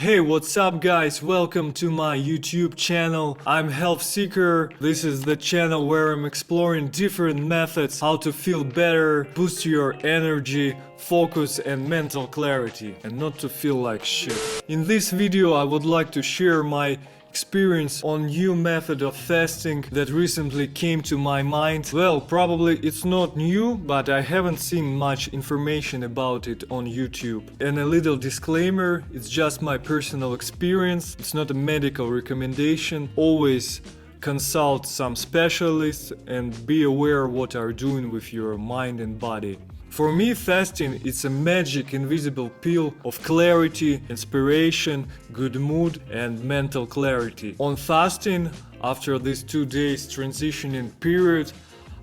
Hey, what's up guys? Welcome to my YouTube channel. I'm Health Seeker. This is the channel where I'm exploring different methods how to feel better, boost your energy, focus and mental clarity, and not to feel like shit. In this video I would like to share my experience on new method of fasting that recently came to my mind. Well, probably it's not new, but I haven't seen much information about it on YouTube. And a little disclaimer, it's just my personal experience, it's not a medical recommendation. Always consult some specialists and be aware what are doing with your mind and body. For me, fasting is a magic invisible pill of clarity, inspiration, good mood and mental clarity. On fasting, after these 2 days transitioning period,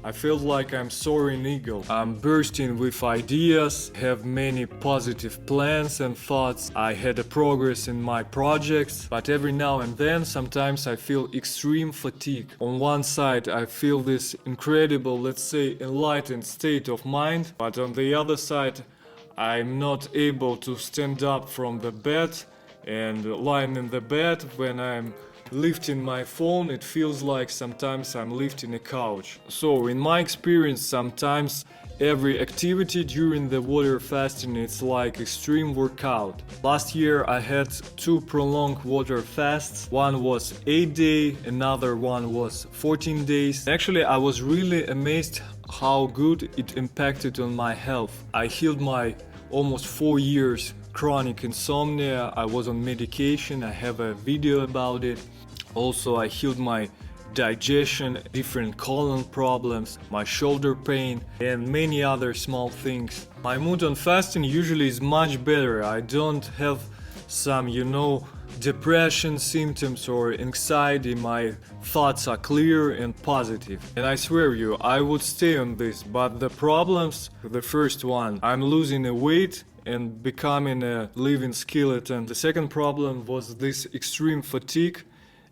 I felt like I'm soaring eagle. I'm bursting with ideas, have many positive plans and thoughts. I had a progress in my projects, but every now and then sometimes I feel extreme fatigue. On one side I feel this incredible, let's say, enlightened state of mind, but on the other side I'm not able to stand up from the bed, and lying in the bed when I'm lifting my phone, it feels like sometimes I'm lifting a couch. So in my experience, sometimes every activity during the water fasting it's like extreme workout. Last year I had 2 prolonged water fasts. One was 8 days, another one was 14 days. Actually, I was really amazed how good it impacted on my health. I healed my almost 4 years chronic insomnia. I was on medication, I have a video about it. Also, I healed my digestion, different colon problems, my shoulder pain and many other small things. My mood on fasting usually is much better. I don't have some, depression symptoms or anxiety. My thoughts are clear and positive. And I swear you, I would stay on this, but the problems, the first one, I'm losing a weight and becoming a living skeleton. The second problem was this extreme fatigue,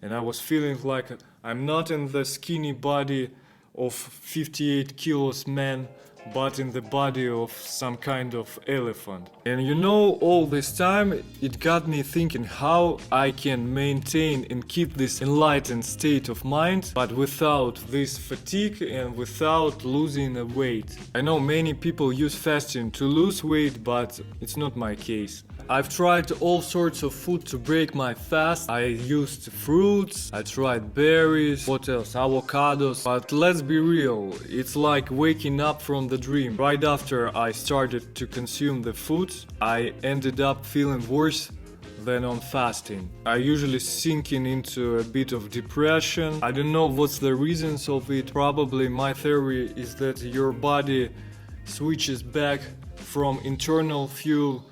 and I was feeling like I'm not in the skinny body of 58 kilos man, but in the body of some kind of elephant. And all this time it got me thinking how I can maintain and keep this enlightened state of mind, but without this fatigue and without losing a weight. I know many people use fasting to lose weight, but it's not my case. I've tried all sorts of food to break my fast. I used fruits, I tried berries, what else, avocados. But let's be real, it's like waking up from the dream. Right after I started to consume the food, I ended up feeling worse than on fasting. I usually sinking into a bit of depression. I don't know what's the reasons of it. Probably my theory is that your body switches back from internal fuel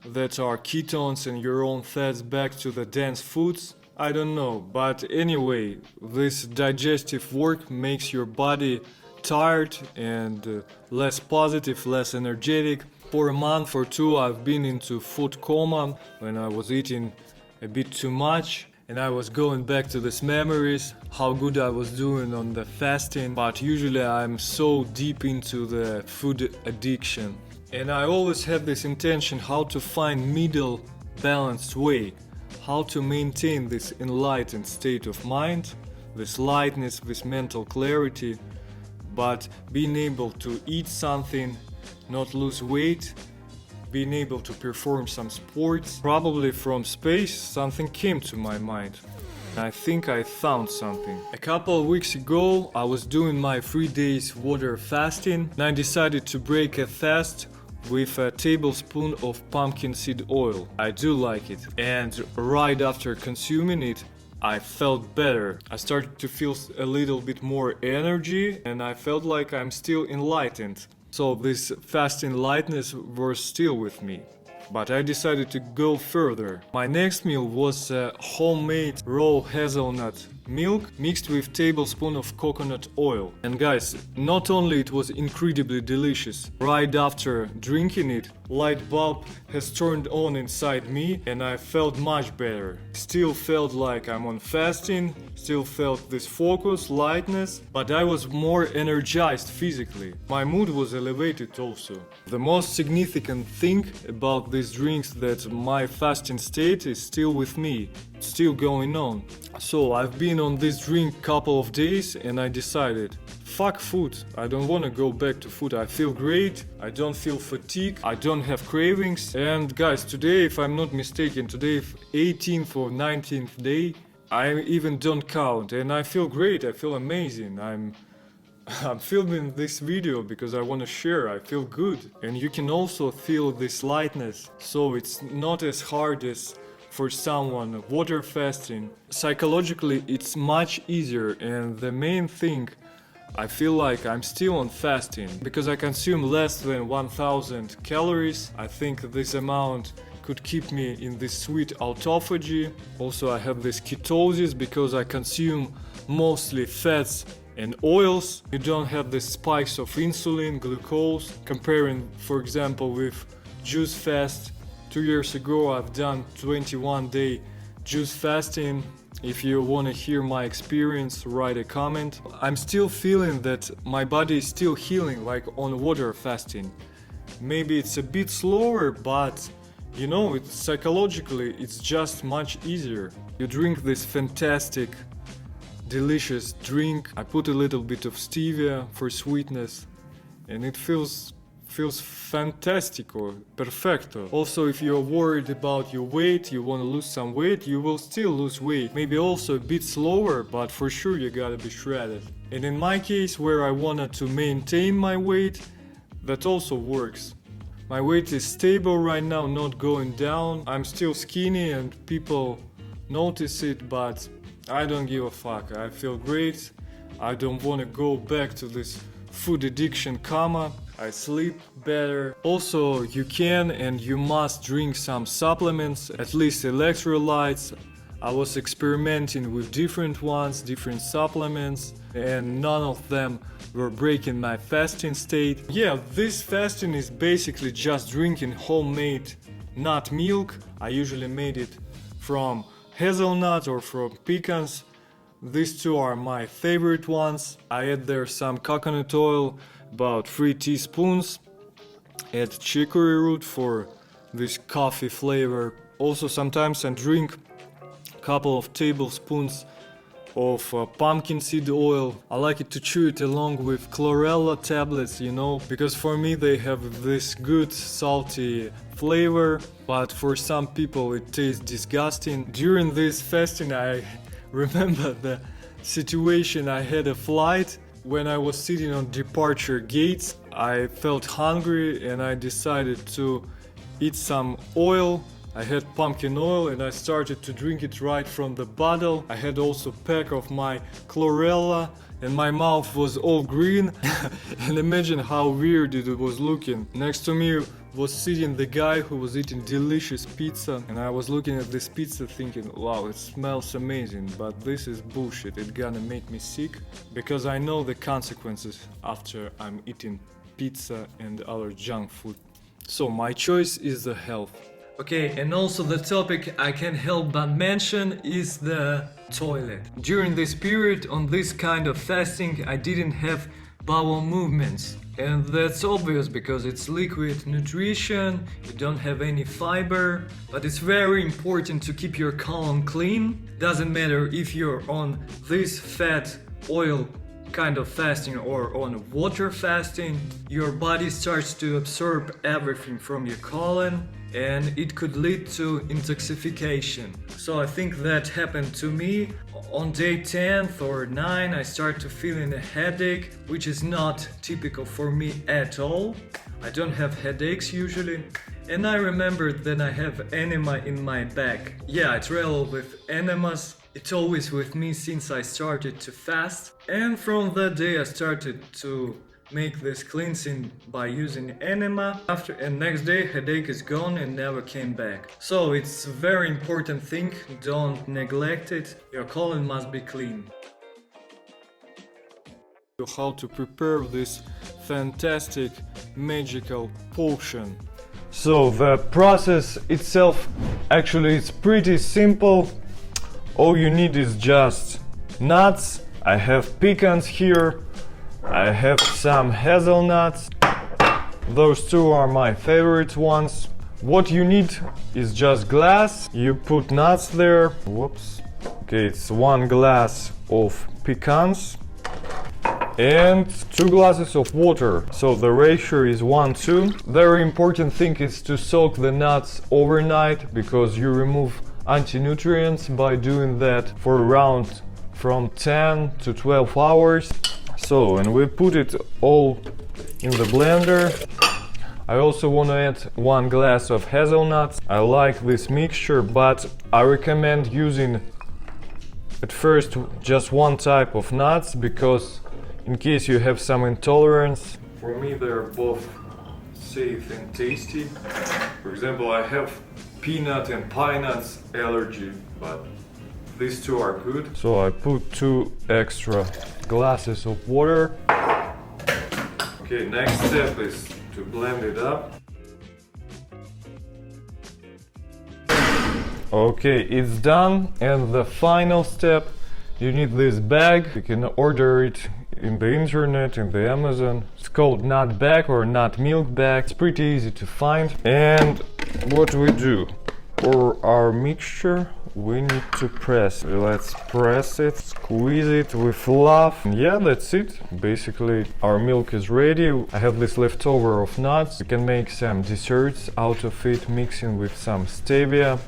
that are ketones and your own fats back to the dense foods. I don't know, but anyway, this digestive work makes your body tired and less positive, less energetic. For a month or two I've been into food coma when I was eating a bit too much, and I was going back to these memories, how good I was doing on the fasting, but usually I'm so deep into the food addiction. And I always had this intention how to find middle balanced way, how to maintain this enlightened state of mind, this lightness, this mental clarity, but being able to eat something, not lose weight, being able to perform some sports. Probably from space something came to my mind. I think I found something. A couple of weeks ago I was doing my 3 days water fasting, and I decided to break a fast with a tablespoon of pumpkin seed oil. I do like it, and right after consuming it I felt better. I started to feel a little bit more energy and I felt like I'm still enlightened. So this fasting lightness was still with me. But I decided to go further. My next meal was homemade raw hazelnut milk mixed with tablespoon of coconut oil. And guys, not only it was incredibly delicious, right after drinking it, light bulb has turned on inside me and I felt much better. Still felt like I'm on fasting, still felt this focus, lightness, but I was more energized physically. My mood was elevated also. The most significant thing about these drinks that my fasting state is still with me, still going on. So I've been on this drink couple of days and I decided, fuck food, I don't want to go back to food. I feel great, I don't feel fatigue, I don't have cravings. And guys, today, if I'm not mistaken, today 18th or 19th day, I even don't count and I feel great, I feel amazing. I'm filming this video because I want to share, I feel good. And you can also feel this lightness, so it's not as hard as for someone water fasting. Psychologically it's much easier, and the main thing, I feel like I'm still on fasting because I consume less than 1000 calories. I think this amount could keep me in this sweet autophagy. Also I have this ketosis because I consume mostly fats and oils. You don't have the spikes of insulin, glucose. Comparing, for example, with juice fast, 2 years ago I've done 21-day juice fasting. If you want to hear my experience, write a comment. I'm still feeling that my body is still healing like on water fasting. Maybe it's a bit slower, but you know, psychologically it's just much easier. You drink this fantastic, delicious drink. I put a little bit of stevia for sweetness and it feels fantastico, perfecto. Also, if you're worried about your weight, you want to lose some weight, you will still lose weight. Maybe also a bit slower, but for sure you gotta be shredded. And in my case, where I wanted to maintain my weight, that also works. My weight is stable right now, not going down. I'm still skinny and people notice it, but I don't give a fuck. I feel great. I don't want to go back to this food addiction coma. I sleep better. Also, you can and you must drink some supplements, at least electrolytes. I was experimenting with different ones, different supplements, and none of them were breaking my fasting state. Yeah, this fasting is basically just drinking homemade nut milk. I usually made it from hazelnut or from pecans. These two are my favorite ones. I add there some coconut oil, about 3 teaspoons. Add chicory root for this coffee flavor. Also sometimes I drink a couple of tablespoons of pumpkin seed oil. I like it to chew it along with chlorella tablets, you know, because for me they have this good salty flavor, but for some people it tastes disgusting. During this fasting I remember the situation. I had a flight. When I was sitting on departure gates, I felt hungry and I decided to eat some oil. I had pumpkin oil and I started to drink it right from the bottle. I had also a pack of my chlorella and my mouth was all green. And imagine how weird it was looking. Next to me was sitting the guy who was eating delicious pizza, and I was looking at this pizza thinking, wow, it smells amazing, but this is bullshit, it's gonna make me sick, because I know the consequences after I'm eating pizza and other junk food. So my choice is the health. Okay, and also the topic I can't help but mention is the toilet. During this period on this kind of fasting I didn't have bowel movements. And that's obvious because it's liquid nutrition, you don't have any fiber, but it's very important to keep your colon clean. Doesn't matter if you're on this fat oil kind of fasting or on water fasting, your body starts to absorb everything from your colon and it could lead to intoxication. So I think that happened to me. On day 10th or 9 I start to feeling a headache, which is not typical for me at all. I don't have headaches usually. And I remembered that I have enema in my back. Yeah, I travel with enemas. It's always with me since I started to fast. And from that day I started to make this cleansing by using enema. After and next day headache is gone and never came back. So it's a very important thing, don't neglect it. Your colon must be clean. How to prepare this fantastic magical potion. So the process itself actually is pretty simple. All you need is just nuts. I have pecans here. I have some hazelnuts. Those two are my favorite ones. What you need is just glass. You put nuts there. Whoops. Okay, it's 1 glass of pecans and 2 glasses of water. So the ratio is 1:2. Very important thing is to soak the nuts overnight because you remove anti-nutrients by doing that for around from 10 to 12 hours. So, and we put it all in the blender. I also want to add 1 glass of hazelnuts. I like this mixture, but I recommend using at first just one type of nuts because in case you have some intolerance. For me they're both safe and tasty. For example, I have peanut and pine nuts allergy, but these two are good. So I put 2 extra glasses of water. Okay, next step is to blend it up. Okay, it's done, and the final step, you need this bag. You can order it in the internet, in the Amazon. It's called nut bag or nut milk bag. It's pretty easy to find. And what we do for our mixture, we need to press. Let's press it, squeeze it with love. Yeah, that's it. Basically, our milk is ready. I have this leftover of nuts. You can make some desserts out of it, mixing with some stevia.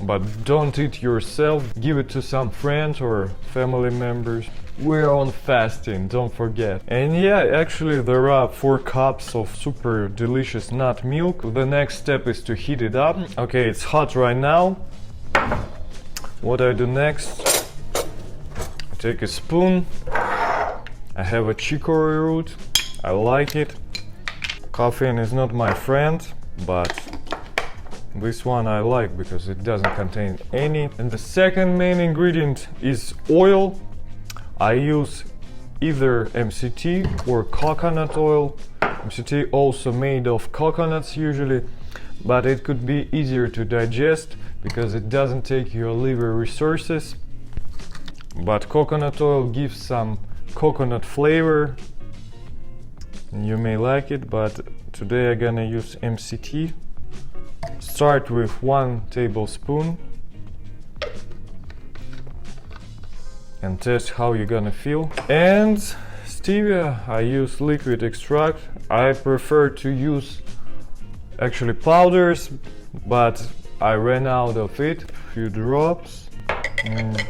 But don't eat yourself, give it to some friends or family members. We're on fasting, don't forget. And yeah, actually there are 4 cups of super delicious nut milk. The next step is to heat it up. Okay, it's hot right now. What I do next, I take a spoon. I have a chicory root. I like it. Caffeine is not my friend, but this one I like because it doesn't contain any. And the second main ingredient is oil. I use either MCT or coconut oil. MCT also made of coconuts usually, but it could be easier to digest because it doesn't take your liver resources. But coconut oil gives some coconut flavor. You may like it, but today I'm gonna use MCT. Start with 1 tablespoon and test how you're gonna feel. And stevia, I use liquid extract. I prefer to use actually powders, but I ran out of it. A few drops and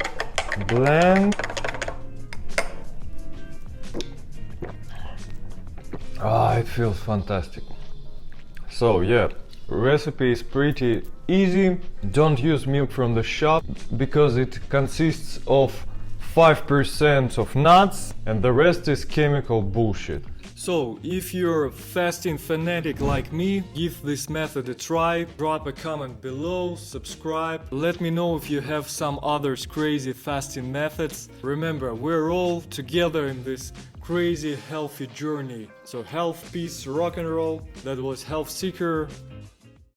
blend. Ah, it feels fantastic. So yeah, recipe is pretty easy. Don't use milk from the shop because it consists of 5% of nuts and the rest is chemical bullshit. So, if you're a fasting fanatic like me, give this method a try, drop a comment below, subscribe, let me know if you have some other crazy fasting methods. Remember, we're all together in this crazy healthy journey. So health, peace, rock and roll. That was Health Seeker.